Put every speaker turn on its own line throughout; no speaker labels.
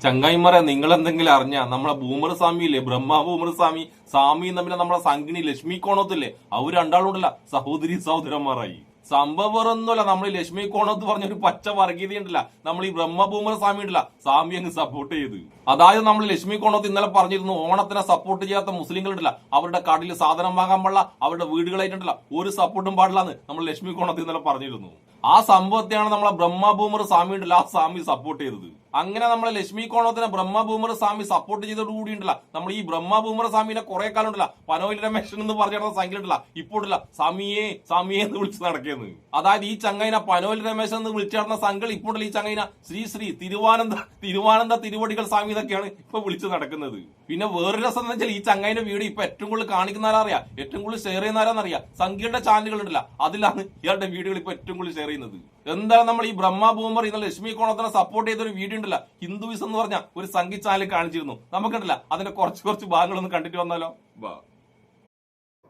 ചങ്ങായിമാരെ, നിങ്ങൾ എന്തെങ്കിലും അറിഞ്ഞ നമ്മളെ ബൂമർ സ്വാമി ഇല്ലേ, ബ്രഹ്മ ബൂമർ സ്വാമി സ്വാമിയും തമ്മിൽ നമ്മളെ സംഗിണി ലക്ഷ്മി കോണത്തില്ലേ, അവർ രണ്ടാളുണ്ടല്ല സഹോദരി സഹോദരന്മാരായി. സംഭവം വേറൊന്നുമല്ല, നമ്മൾ ഈ ലക്ഷ്മി കോണത്ത് പറഞ്ഞൊരു പച്ച വർഗീയത ഉണ്ടല്ല, നമ്മൾ ഈ ബ്രഹ്മ ബൂമർ സ്വാമി ഉണ്ടല്ല, സ്വാമി അങ്ങ് സപ്പോർട്ട് ചെയ്ത്. അതായത് നമ്മൾ ലക്ഷ്മി കോണത്ത് ഇന്നലെ പറഞ്ഞിരുന്നു, ഓണത്തിനെ സപ്പോർട്ട് ചെയ്യാത്ത മുസ്ലിങ്ങൾ ഉണ്ടല്ല, അവരുടെ കടയിൽ സാധനം വാങ്ങാൻ പാടില്ല, അവരുടെ വീടുകളായിട്ടുണ്ടല്ല ഒരു സപ്പോർട്ടും പാടില്ലാന്ന് നമ്മൾ ലക്ഷ്മി കോണത്ത് ഇന്നലെ പറഞ്ഞിരുന്നു. ആ സംഭവത്തെയാണ് നമ്മളെ ബ്രഹ്മ ബൂമർ സ്വാമി ഉണ്ടല്ല ആ സ്വാമി സപ്പോർട്ട് ചെയ്തത്. അങ്ങനെ നമ്മളെ ലക്ഷ്മി കോണത്തിനെ ബ്രഹ്മ ബൂമർ സ്വാമി സപ്പോർട്ട് ചെയ്തോട് കൂടി ഉണ്ടല്ല, നമ്മൾ ഈ ബ്രഹ്മ ബൂമർ സ്വാമിനെ കുറെ കാലം ഉണ്ടല്ല പനോയിൽ രമേശൻ എന്ന് പറഞ്ഞിരുന്ന സംഖ്യ ഉണ്ടല്ല, ഇപ്പോഴല്ല സ്വാമിയെ സ്വാമിയെ എന്ന് വിളിച്ച് നടക്കുന്നത്. അതായത് ഈ ചങ്ങൈന പനോയിൽ രമേശൻ എന്ന് വിളിച്ചു നടന്ന സംഘം ഇപ്പോഴല്ല ഈ ചങ്ങൈന ശ്രീ ശ്രീ തിരുവാനന്ദ തിരുവടികൾ സ്വാമി എന്നൊക്കെയാണ് ഇപ്പൊ വിളിച്ചു നടക്കുന്നത്. പിന്നെ വേറൊരു രസം എന്ന് വെച്ചാൽ ഈ ചങ്ങൈന്റെ വീഡിയോ ഇപ്പൊ ഏറ്റവും കൂടുതൽ കാണിക്കുന്നവരറിയാം, ഏറ്റവും കൂടുതൽ ഷെയർ ചെയ്യുന്നവരാന്നറിയാം, സംഖ്യയുടെ ചാനലുകൾ ഉണ്ടല്ല, അതിലാണ് ഇയാളുടെ വീഡിയോകൾ ഇപ്പൊ ഏറ്റവും കൂടുതൽ ഷെയർ ചെയ്യുന്നത്. എന്താണ് നമ്മൾ ഈ ബ്രഹ്മ ബൂമർ ഇന്നലെ ലക്ഷ്മി കോണത്തിനെ സപ്പോർട്ട് ചെയ്ത ഒരു വീഡിയോ ഉണ്ടല്ല, ഹിന്ദുയിസം എന്ന് പറഞ്ഞ ഒരു സംഗീത ചാനൽ കാണിച്ചിരുന്നു. നമുക്കുണ്ടല്ല അതിന്റെ കുറച്ച് ഭാഗങ്ങളൊന്ന് കണ്ടിട്ട് വന്നാലോ.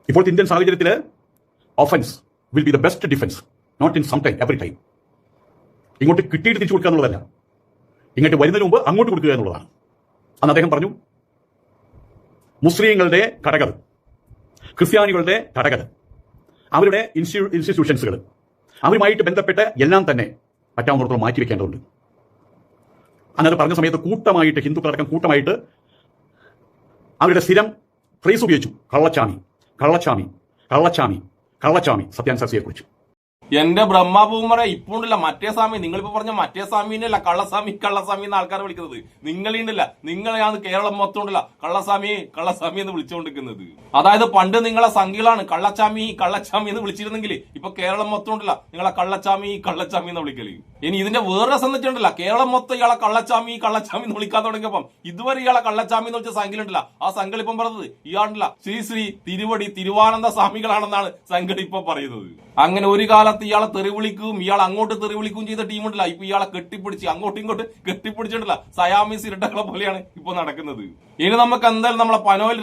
ഇപ്പോൾ ഇന്ത്യൻ സാഹചര്യത്തിൽ offence will be the best defence, not in some time every time. ഇങ്ങോട്ട് കിട്ടിയിട്ട് തിരിച്ചു കൊടുക്കുക എന്നുള്ളതല്ല, ഇങ്ങോട്ട് വരുന്നതിന് മുമ്പ് അങ്ങോട്ട് കൊടുക്കുക എന്നുള്ളതാണ്. അന്ന് അദ്ദേഹം പറഞ്ഞു, മുസ്ലിങ്ങളുടെ കടകൾ, ക്രിസ്ത്യാനികളുടെ കടകൾ, അവരുടെ ഇൻസ്റ്റിറ്റ്യൂഷൻസുകൾ, അവരുമായിട്ട് ബന്ധപ്പെട്ട് എല്ലാം തന്നെ പറ്റാവുന്നിടത്തോളം മാറ്റിവെക്കേണ്ടതുണ്ട്. അന്നത് പറഞ്ഞ സമയത്ത് കൂട്ടമായിട്ട് ഹിന്ദുക്കളടക്കം കൂട്ടമായിട്ട് അവരുടെ സ്ഥിരം ഫ്രേസ് ഉപയോഗിച്ചു, കള്ളച്ചാമി കള്ളച്ചാമി കള്ളച്ചാമി കള്ളച്ചാമി സത്യാൻസാസിയെ കുറിച്ച്.
എന്റെ ബ്രഹ്മ ബൂമറെ ഇപ്പോഴല്ല മറ്റേ സ്വാമി, നിങ്ങളിപ്പോ പറഞ്ഞ മറ്റേ സ്വാമിനല്ല കള്ളസ്വാമി എന്ന് ആൾക്കാർ വിളിക്കുന്നത്. നിങ്ങളുണ്ടല്ല, നിങ്ങളെയാണ് കേരളം മൊത്തം ഉണ്ടല്ല കള്ളസ്വാമി എന്ന് വിളിച്ചുകൊണ്ടിരിക്കുന്നത്. അതായത് പണ്ട് നിങ്ങളെ സംഖ്യകളാണ് കള്ളച്ചാമി എന്ന് വിളിച്ചിരുന്നെങ്കിൽ ഇപ്പൊ കേരളം മൊത്തം ഉണ്ടല്ല നിങ്ങളെ കള്ളച്ചാമി എന്ന് വിളിക്കല്. ഇനി ഇതിന്റെ വേറെ രസം വെച്ചിട്ടുണ്ടല്ല, കേരളം മൊത്തം ഇയാളെ കള്ളച്ചാമി എന്ന് വിളിക്കാൻ തുടങ്ങിയപ്പം ഇതുവരെ ഇയാളെ കള്ളച്ചാമി എന്ന് വെച്ച സംഖ്യലുണ്ടല്ല, ആ സംഘം ഇപ്പം പറഞ്ഞത് ഇയാളുണ്ടല്ല ശ്രീ തിരുവാനന്ദ സ്വാമികളാണെന്നാണ് സംഘം ഇപ്പൊ പറയുന്നത്. അങ്ങനെ ഒരു കാലത്ത് ഇയാളെ തെറിവിളിക്കും, ഇയാൾ അങ്ങോട്ട് തെറിവിളിക്കും ചെയ്ത ടീമുണ്ടല്ല, ഇപ്പൊ ഇയാളെ കെട്ടിപ്പിടിച്ച് അങ്ങോട്ടും ഇങ്ങോട്ട് കെട്ടിപ്പിടിച്ചിട്ടുണ്ടല്ല സയാമീസ് ഇരട്ടകളെ പോലെയാണ് ഇപ്പൊ നടക്കുന്നത്. ഇനി നമുക്ക് എന്തായാലും നമ്മളെ പനോയിൽ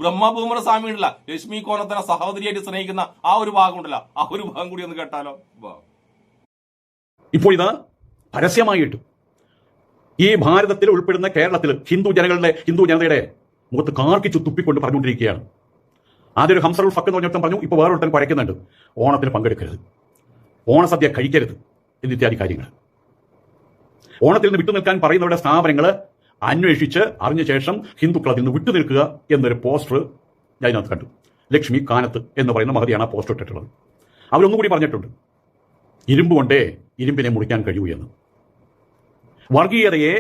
ബ്രഹ്മ ബൂമർ സ്വാമി ഉണ്ടല്ല ലക്ഷ്മി കോണത്തിനെ സഹോദരിയായിട്ട് സ്നേഹിക്കുന്ന ആ ഒരു ഭാഗം ഉണ്ടല്ല, ആ ഒരു ഭാഗം കൂടി ഒന്ന് കേട്ടാലോ.
ഇപ്പോൾ ഇത് പരസ്യമായിട്ട് ഈ ഭാരതത്തിൽ ഉൾപ്പെടുന്ന കേരളത്തിൽ ഹിന്ദു ജനതയുടെ മുഖത്ത് കാർക്കിച്ചു തുപ്പിക്കൊണ്ട് പറഞ്ഞുകൊണ്ടിരിക്കുകയാണ്. ആദ്യം ഒരു ഹംസറുൽ ഫക്ക് എന്ന് പറഞ്ഞിട്ടും പറഞ്ഞു, ഇപ്പോൾ വേറൊരുത്തൻ കുരയ്ക്കുന്നുണ്ട്, ഓണത്തിന് പങ്കെടുക്കരുത്, ഓണസദ്യ കഴിക്കരുത് എന്നിത്യാദി കാര്യങ്ങൾ. ഓണത്തിൽ നിന്ന് വിട്ടുനിൽക്കാൻ പറയുന്നവരുടെ സ്ഥാപനങ്ങൾ അന്വേഷിച്ച് അറിഞ്ഞ ശേഷം ഹിന്ദുക്കൾ അതിൽ നിന്ന് വിട്ടുനിൽക്കുക എന്നൊരു പോസ്റ്റർ ഞാൻ ഇതിനകത്ത് കണ്ടു. ലക്ഷ്മി കാനത്ത് എന്ന് പറയുന്ന മഹതിയാണ് ആ പോസ്റ്റർ ഇട്ടിട്ടുള്ളത്. അവരൊന്നുകൂടി പറഞ്ഞിട്ടുണ്ട്, ഇരുമ്പ് കൊണ്ടേ ഇരുമ്പിനെ മുറിക്കാൻ കഴിയൂ എന്ന്. വർഗീയതയെ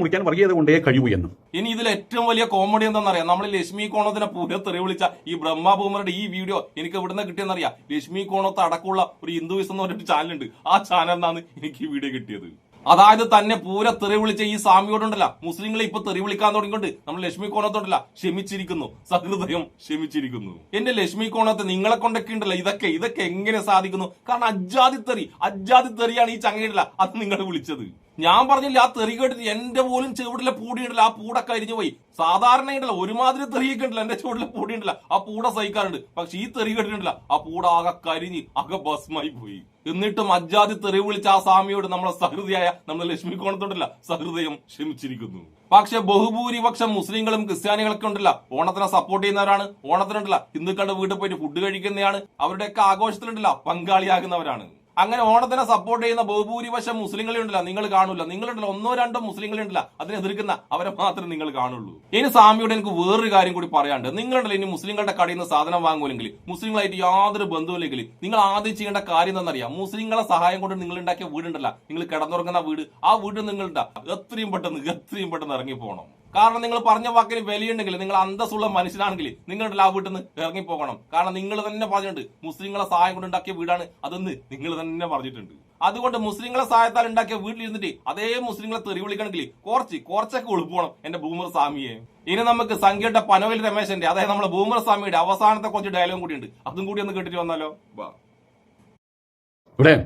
മുറിക്കാൻ വർഗീയത കൊണ്ടേ കഴിയൂ എന്നും.
ഇനി ഇതിൽ ഏറ്റവും വലിയ കോമഡി എന്താണെന്നറിയാം, നമ്മൾ ലക്ഷ്മി കോണത്തിനെ പൂര തെറി വിളിച്ച ഈ ബ്രഹ്മ ബൂമറുടെ ഈ വീഡിയോ എനിക്ക് ഇവിടുന്ന് കിട്ടിയെന്നറിയാം. ലക്ഷ്മി കോണത്ത് അടക്കമുള്ള ഒരു ഹിന്ദുയിസം എന്ന് പറഞ്ഞിട്ട് ചാനലുണ്ട്, ആ ചാനലിനാണ് എനിക്ക് ഈ വീഡിയോ കിട്ടിയത്. അതായത് തന്നെ പൂര തെറി വിളിച്ച ഈ സ്വാമിയോടുണ്ടല്ല മുസ്ലിങ്ങളെ ഇപ്പൊ തെറി വിളിക്കാൻ തുടങ്ങിക്കൊണ്ട് നമ്മൾ ലക്ഷ്മി കോണത്തോണ്ടല്ല ക്ഷമിച്ചിരിക്കുന്നു, സഹൃദയം ക്ഷമിച്ചിരിക്കുന്നു. എന്റെ ലക്ഷ്മി കോണത്ത് നിങ്ങളെ കൊണ്ടൊക്കെ ഉണ്ടല്ലോ ഇതൊക്കെ എങ്ങനെ സാധിക്കുന്നു? കാരണം അജാതി തെറിയാണ് ഈ ചങ്ങയിടല്ല അത് നിങ്ങൾ വിളിച്ചത്. ഞാൻ പറഞ്ഞില്ല, ആ തെറി കേട്ടിട്ട് എന്റെ പോലും ചെവിടിലെ പൂടിയുണ്ടല്ലോ, ആ പൂടൊക്കെ അരിഞ്ഞു പോയി. സാധാരണ ഉണ്ടല്ലോ ഒരുമാതിരി തെറിയൊക്കെ ഉണ്ടല്ലോ എന്റെ ചുവട്ടിലെ പൂടിയുണ്ടല്ലോ, ആ പൂട സഹിക്കാറുണ്ട്. പക്ഷെ ഈ തെറി കേട്ടിട്ടുണ്ടല്ലോ ആ പൂട ആകെ കരിഞ്ഞ് ആകെ ഭസ്മായി പോയി. എന്നിട്ടും അജാതി തെറി വിളിച്ച ആ സ്വാമിയോട് നമ്മളെ സഹൃദയായ നമ്മുടെ ലക്ഷ്മി കോണത്തോണ്ടല്ല സഹൃദയം ക്ഷമിച്ചിരിക്കുന്നു. പക്ഷെ ബഹുഭൂരിപക്ഷം മുസ്ലിങ്ങളും ക്രിസ്ത്യാനികളൊക്കെ ഉണ്ടല്ല ഓണത്തിനെ സപ്പോർട്ട് ചെയ്യുന്നവരാണ്, ഓണത്തിനുണ്ടല്ല ഹിന്ദുക്കളുടെ വീട്ടിൽ പോയിട്ട് ഫുഡ് കഴിക്കുന്നതാണ്, അവരുടെയൊക്കെ ആഘോഷത്തിലുണ്ടല്ല പങ്കാളിയാകുന്നവരാണ്. അങ്ങനെ ഓണത്തിനെ സപ്പോർട്ട് ചെയ്യുന്ന ബഹുഭൂരിപക്ഷം മുസ്ലിങ്ങളുണ്ടല്ല നിങ്ങൾ കാണൂല, നിങ്ങളുണ്ടല്ലോ 1-2 മുസ്ലിങ്ങളുണ്ടല്ല അതിനെ എതിർക്കുന്ന അവരെ മാത്രമേ നിങ്ങൾ കാണുള്ളൂ. ഇനി സ്വാമിയോട് എനിക്ക് വേറൊരു കാര്യം കൂടി പറയാണ്ട്, നിങ്ങളുണ്ടല്ലോ ഇനി മുസ്ലിങ്ങളുടെ കടയിൽ നിന്ന് സാധനം വാങ്ങൂലെങ്കിൽ, മുസ്ലിങ്ങളായിട്ട് യാതൊരു ബന്ധവുമില്ലെങ്കിൽ നിങ്ങൾ ആദ്യം ചെയ്യേണ്ട കാര്യം എന്താണെന്നറിയാം, മുസ്ലിങ്ങളെ സഹായം കൊണ്ട് നിങ്ങൾ ഉണ്ടാക്കിയ വീടുണ്ടല്ല, നിങ്ങൾ കിടന്നുറങ്ങുന്ന വീട്, ആ വീട് നിങ്ങളുടെ എത്രയും പെട്ടെന്ന് ഇറങ്ങി പോകണം. കാരണം നിങ്ങൾ പറഞ്ഞ വാക്കിന് വിലയുണ്ടെങ്കിൽ, നിങ്ങൾ അന്തസ്സുള്ള മനുഷ്യനാണെങ്കിൽ നിങ്ങളുടെ ആ വീട്ടിൽ നിന്ന് ഇറങ്ങിപ്പോകണം. കാരണം നിങ്ങൾ തന്നെ പറഞ്ഞിട്ടുണ്ട് മുസ്ലിങ്ങളെ സഹായം കൊണ്ട് ഉണ്ടാക്കിയ വീടാണ് അതെന്ന് നിങ്ങൾ തന്നെ പറഞ്ഞിട്ടുണ്ട്. അതുകൊണ്ട് മുസ്ലിങ്ങളെ സഹായത്താൽ ഉണ്ടാക്കിയ വീട്ടിലിരുന്നിട്ട് അതേ മുസ്ലിങ്ങളെ തെറി വിളിക്കണമെങ്കിൽ കുറച്ചൊക്കെ ഒളിപ്പോണം എന്റെ ബൂമർ സ്വാമിയെ. ഇനി നമുക്ക് സംഖ്യയുടെ പനോയിൽ രമേശന്റെ, അതായത് നമ്മളെ ബൂമർ സ്വാമിയുടെ അവസാനത്തെ കുറച്ച് ഡയലോഗും കൂടി ഉണ്ട്, അതും കൂടി ഒന്ന് കേട്ടിട്ട് വന്നാലോ.
ഇവിടെ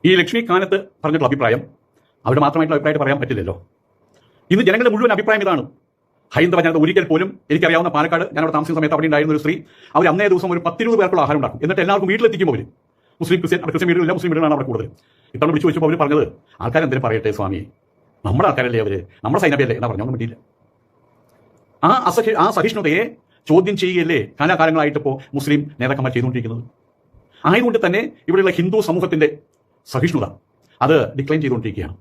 ഈ ലക്ഷ്മി കാനത്ത് പറഞ്ഞിട്ടുള്ള അഭിപ്രായം അവരുടെ മാത്രമായിട്ടുള്ള അഭിപ്രായമായിട്ട് പറയാൻ പറ്റില്ലല്ലോ. ഇന്ന് ജനങ്ങളുടെ മുഴുവൻ അഭിപ്രായം ഇതാണ്. ഹൈന്ദവ ജനത ഒരിക്കൽ പോലും എനിക്കറിയാവുന്ന പാലക്കാട് ഞാൻ അവിടെ താമസിക്കുന്ന സമയത്ത് അവിടെ ഉണ്ടായിരുന്ന ഒരു സ്ത്രീ, അവർ അന്നേ ദിവസം ഒരു 10-20 പേർക്കുള്ള ആഹാരം ഉണ്ടാക്കും. എന്നിട്ട് എല്ലാവർക്കും വീട്ടിലെത്തിക്കുമ്പോൾ മുസ്ലിം വീടുകളില്ല, മുസ്ലിം വീടുകളാണ് അവിടെ കൂടുതൽ. ഇത്തവണ വിളിച്ചു വെച്ചപ്പോൾ അവർ പറഞ്ഞത് ആൾക്കാരെന്തിനും പറയട്ടെ സ്വാമി, നമ്മുടെ ആൾക്കാരല്ലേ അവര്, നമ്മുടെ സൈന്യമല്ലേ എന്നാ പറഞ്ഞൊന്നും പറ്റിയില്ല. ആ സഹിഷ്ണുതയെ ചോദ്യം ചെയ്യുകയല്ലേ കാലാകാലങ്ങളായിട്ട് ഇപ്പോൾ മുസ്ലിം നേതാക്കന്മാർ ചെയ്തുകൊണ്ടിരിക്കുന്നത്. ആയതുകൊണ്ട് തന്നെ ഇവിടെയുള്ള ഹിന്ദു സമൂഹത്തിന്റെ സഹിഷ്ണുത അത് ഡിക്ലൈൻ ചെയ്തുകൊണ്ടിരിക്കുകയാണ്.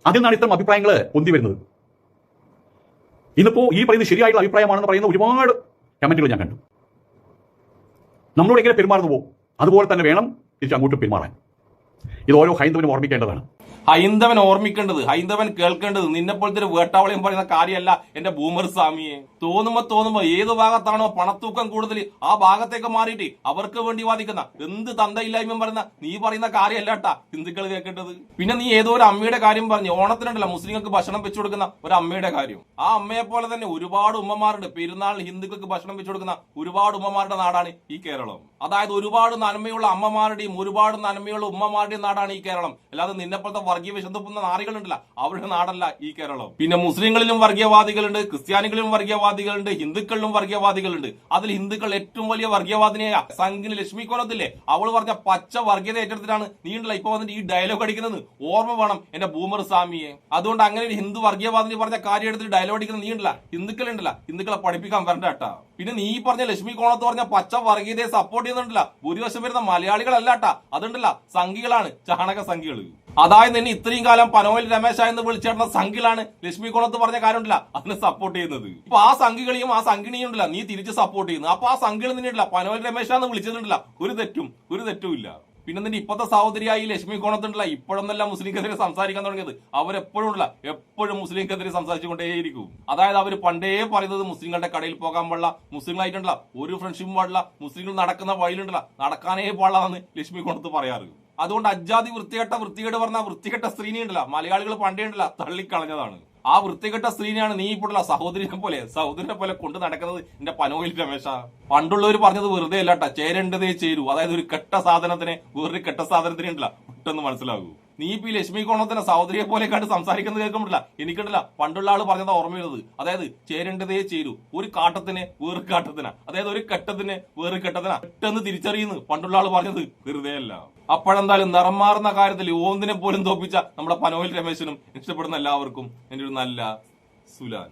അതിൽ നിന്നാണ് ഇത്തരം അഭിപ്രായങ്ങൾ പൊന്തി വരുന്നത്. ഇന്നിപ്പോ ഈ പറയുന്നത് ശരിയായിട്ടുള്ള അഭിപ്രായമാണെന്ന് പറയുന്ന ഒരുപാട് കമന്റുകൾ ഞാൻ കണ്ടു. നമ്മളോട് എങ്ങനെ പെരുമാറുന്നുവോ അതുപോലെ തന്നെ വേണം തിരിച്ച് അങ്ങോട്ട് പെരുമാറാൻ. ഇത് ഓരോ ഹൈന്ദവനും ഓർമ്മിക്കേണ്ടതാണ്.
ഹൈന്ദവൻ ഓർമ്മിക്കേണ്ടത്, ഹൈന്ദവൻ കേൾക്കേണ്ടത് നിന്നെപ്പോലത്തെ ഒരു വേട്ടാവളിയും പറയുന്ന കാര്യമല്ല എന്റെ ബൂമർ സ്വാമിയെ. തോന്നുമ്പോ ഏത് ഭാഗത്താണോ പണത്തൂക്കം കൂടുതൽ ആ ഭാഗത്തേക്ക് മാറിയിട്ട് അവർക്ക് വേണ്ടി വാദിക്കുന്ന എന്ത് തന്തയില്ലായ്മയും പറയുന്ന നീ പറയുന്ന കാര്യമല്ലാട്ടാ ഹിന്ദുക്കൾ കേൾക്കേണ്ടത്. പിന്നെ നീ ഏതോ ഒരു അമ്മയുടെ കാര്യം പറഞ്ഞു, ഓണത്തിനുണ്ടല്ലോ മുസ്ലിങ്ങൾക്ക് ഭക്ഷണം വെച്ചു കൊടുക്കുന്ന ഒരു അമ്മയുടെ കാര്യം. ആ അമ്മയെ പോലെ തന്നെ ഒരുപാട് ഉമ്മമാരുണ്ട്. പെരുന്നാളിന് ഹിന്ദുക്കൾക്ക് ഭക്ഷണം വെച്ചു കൊടുക്കുന്ന ഒരുപാട് ഉമ്മമാരുടെ നാടാണ് ഈ കേരളം. അതായത് ഒരുപാട് നന്മയുള്ള അമ്മമാരുടെയും ഒരുപാട് നന്മയുള്ള ഉമ്മമാരുടെയും നാടാണ് ഈ കേരളം. അല്ലാതെ നിന്നെപ്പോലത്തെ വർഗീയ വിശന്തുന്ന നാറികളുണ്ടല്ല, അവരുടെ നാടല്ല ഈ കേരളം. പിന്നെ മുസ്ലിങ്ങളിലും വർഗീയവാദികളുണ്ട്, ക്രിസ്ത്യാനികളിലും വർഗീയവാദികളുണ്ട്, ഹിന്ദുക്കളിലും വർഗീയവാദികളുണ്ട്. അതിൽ ഹിന്ദുക്കൾ ഏറ്റവും വലിയ വർഗീയവാദിനിയായ സംഘിന് ലക്ഷ്മി കോലത്തില്ലേ, അവള് പറഞ്ഞ പച്ച വർഗീയത ഏറ്റെടുത്തിട്ടാണ് നീ ഉണ്ടല്ല ഇപ്പൊ വന്നിട്ട് ഈ ഡയലോഗ് അടിക്കുന്നത്. ഓർമ്മ വേണം എന്റെ ബൂമർ സ്വാമിയെ. അതുകൊണ്ട് അങ്ങനെ ഒരു ഹിന്ദു വർഗീയവാദിനി പറഞ്ഞ കാര്യം എടുത്തിട്ട് ഡയലോഗ് അടിക്കുന്ന നീ ഉണ്ടല്ല ഹിന്ദുക്കളെ പഠിപ്പിക്കാൻ വരണ്ട കേട്ടാ. പിന്നെ നീ പറഞ്ഞ ലക്ഷ്മി കോണത്ത് പറഞ്ഞ പച്ച വർഗീയതയെ സപ്പോർട്ട് ചെയ്യുന്നുണ്ടല്ല ഭൂരിപക്ഷം വരുന്ന മലയാളികളല്ലാട്ടാ, അതുണ്ടല്ല സംഘികളാണ്, ചാണക സംഘികൾ. അതായത് നിന്നെ ഇത്രയും കാലം പനോയിൽ രമേശ എന്ന് വിളിച്ചേർന്ന സംഘിലാണ് ലക്ഷ്മി കോണത്ത് പറഞ്ഞ കാര്യമില്ല അതിനെ സപ്പോർട്ട് ചെയ്യുന്നത്. ഇപ്പൊ ആ സംഘികളെയും ആ സംഘിണിയും ഉണ്ടല്ല നീ തിരിച്ച് സപ്പോർട്ട് ചെയ്യുന്നു. അപ്പൊ ആ സംഘികൾ നിന്നിട്ടില്ല പനോയിൽ രമേശ എന്ന് വിളിച്ചിട്ടുണ്ടല്ല ഒരു തെറ്റും ഇല്ല. പിന്നെ നിന്റെ ഇപ്പോഴത്തെ സഹോദരിയായി ലക്ഷ്മി കോണത്തുണ്ടല്ല ഇപ്പോഴൊന്നല്ല മുസ്ലിംക്കെതിരെ സംസാരിക്കാൻ തുടങ്ങിയത്. അവരെപ്പോഴും ഉണ്ടല്ല എപ്പോഴും മുസ്ലിംക്കെതിരെ സംസാരിച്ചുകൊണ്ടേയിരിക്കും. അതായത് അവർ പണ്ടേ പറയുന്നത് മുസ്ലിങ്ങളുടെ കടയിൽ പോകാൻ പാടില്ല, മുസ്ലിങ്ങളായിട്ടുണ്ടല്ല ഒരു ഫ്രണ്ട്ഷിപ്പും പാടില്ല, മുസ്ലിങ്ങൾ നടക്കുന്ന വഴിയിലുണ്ടല്ല നടക്കാനേ പാടില്ലെന്ന് ലക്ഷ്മി കോണത്ത് പറയാറ്. അതുകൊണ്ട് അജാതി വൃത്തികേട് പറഞ്ഞ വൃത്തികെട്ട സ്ത്രീനെ ഉണ്ടല്ല മലയാളികൾ പണ്ടേ ഉണ്ടല്ല തള്ളിക്കളഞ്ഞതാണ്. ആ വൃത്തികെട്ട സ്ത്രീനെയാണ് നീ ഇപ്പോഴുള്ള സഹോദരനെ പോലെ കൊണ്ട് നടക്കുന്നത് എന്റെ പനോയിൽ രമേശ. പണ്ടുള്ളവർ പറഞ്ഞത് വെറുതെ അല്ലാട്ടാ, ചേരേണ്ടതേ ചേരൂ. അതായത് ഒരു കെട്ട സാധനത്തിനെ വേറൊരു കെട്ട സാധനത്തിനെ ഉണ്ടല്ല പെട്ടെന്ന് മനസ്സിലാകൂ. നീ ഇപ്പൊ ഈ ലക്ഷ്മി കോണത്തിനെ സഹോദരിയെ പോലെ കണ്ട് സംസാരിക്കുന്നത് കേൾക്കുമ്പോഴല്ല എനിക്കുണ്ടല്ല പണ്ടുള്ള ആള് പറഞ്ഞതാ ഓർമ്മ വരുന്നത്. അതായത് ചേരേണ്ടതേ ചേരൂ, ഒരു കാട്ടത്തിന് വേറെ കാട്ടത്തിനാ, അതായത് ഒരു കെട്ടത്തിന് വേറെ കെട്ടത്തിനാ പെട്ടെന്ന് തിരിച്ചറിയുന്നു പണ്ടുള്ള ആള് പറഞ്ഞത് വെറുതെ അല്ല. അപ്പോഴെന്തായാലും നിറം മാറുന്ന കാര്യത്തിൽ ഓന്തിനെ പോലും തോപ്പിച്ച നമ്മുടെ പനോയിൽ രമേശനും ഇഷ്ടപ്പെടുന്ന എല്ലാവർക്കും എന്റെ ഒരു നല്ല സുലാൻ.